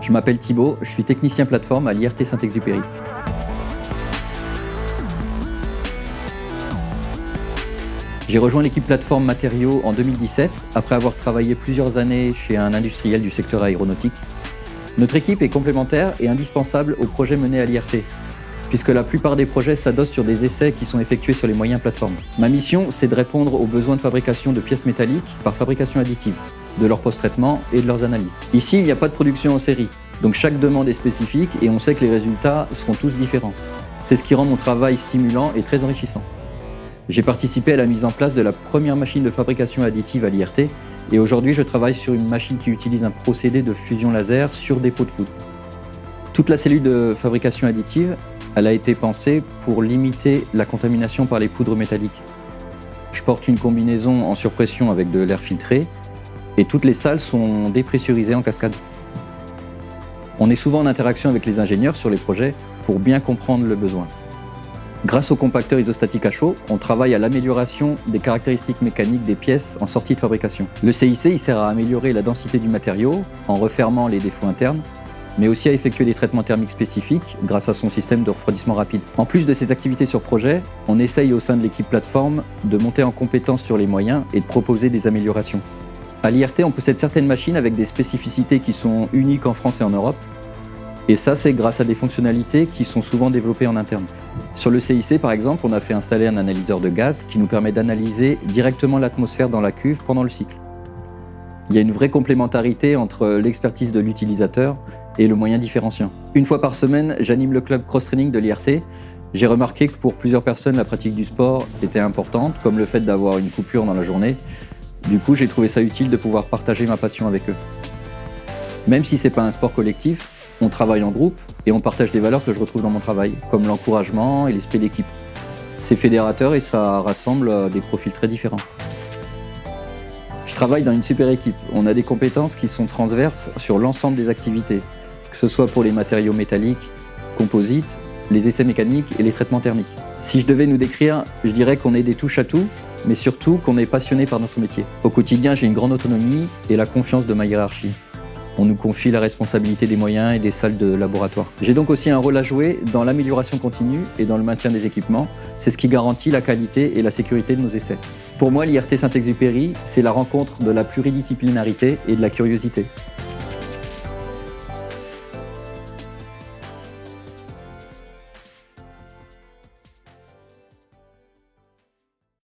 Je m'appelle Thibaut, je suis technicien plateforme à l'IRT Saint-Exupéry. J'ai rejoint l'équipe plateforme matériaux en 2017, après avoir travaillé plusieurs années chez un industriel du secteur aéronautique. Notre équipe est complémentaire et indispensable aux projets menés à l'IRT, puisque la plupart des projets s'adossent sur des essais qui sont effectués sur les moyens plateformes. Ma mission, c'est de répondre aux besoins de fabrication de pièces métalliques par fabrication additive, de leur post-traitement et de leurs analyses. Ici, il n'y a pas de production en série, donc chaque demande est spécifique et on sait que les résultats seront tous différents. C'est ce qui rend mon travail stimulant et très enrichissant. J'ai participé à la mise en place de la première machine de fabrication additive à l'IRT et aujourd'hui je travaille sur une machine qui utilise un procédé de fusion laser sur des pots de poudre. Toute la cellule de fabrication additive, elle a été pensée pour limiter la contamination par les poudres métalliques. Je porte une combinaison en surpression avec de l'air filtré et toutes les salles sont dépressurisées en cascade. On est souvent en interaction avec les ingénieurs sur les projets pour bien comprendre le besoin. Grâce au compacteur isostatique à chaud, on travaille à l'amélioration des caractéristiques mécaniques des pièces en sortie de fabrication. Le CIC il sert à améliorer la densité du matériau en refermant les défauts internes, mais aussi à effectuer des traitements thermiques spécifiques grâce à son système de refroidissement rapide. En plus de ces activités sur projet, on essaye au sein de l'équipe plateforme de monter en compétence sur les moyens et de proposer des améliorations. À l'IRT, on possède certaines machines avec des spécificités qui sont uniques en France et en Europe. Et ça, c'est grâce à des fonctionnalités qui sont souvent développées en interne. Sur le CIC, par exemple, on a fait installer un analyseur de gaz qui nous permet d'analyser directement l'atmosphère dans la cuve pendant le cycle. Il y a une vraie complémentarité entre l'expertise de l'utilisateur et le moyen différenciant. Une fois par semaine, j'anime le club cross-training de l'IRT. J'ai remarqué que pour plusieurs personnes, la pratique du sport était importante, comme le fait d'avoir une coupure dans la journée. Du coup, j'ai trouvé ça utile de pouvoir partager ma passion avec eux. Même si c'est pas un sport collectif, on travaille en groupe et on partage des valeurs que je retrouve dans mon travail, comme l'encouragement et l'esprit d'équipe. C'est fédérateur et ça rassemble des profils très différents. Je travaille dans une super équipe. On a des compétences qui sont transverses sur l'ensemble des activités, que ce soit pour les matériaux métalliques, composites, les essais mécaniques et les traitements thermiques. Si je devais nous décrire, je dirais qu'on est des touche-à-tout, mais surtout qu'on est passionné par notre métier. Au quotidien, j'ai une grande autonomie et la confiance de ma hiérarchie. On nous confie la responsabilité des moyens et des salles de laboratoire. J'ai donc aussi un rôle à jouer dans l'amélioration continue et dans le maintien des équipements. C'est ce qui garantit la qualité et la sécurité de nos essais. Pour moi, l'IRT Saint-Exupéry, c'est la rencontre de la pluridisciplinarité et de la curiosité.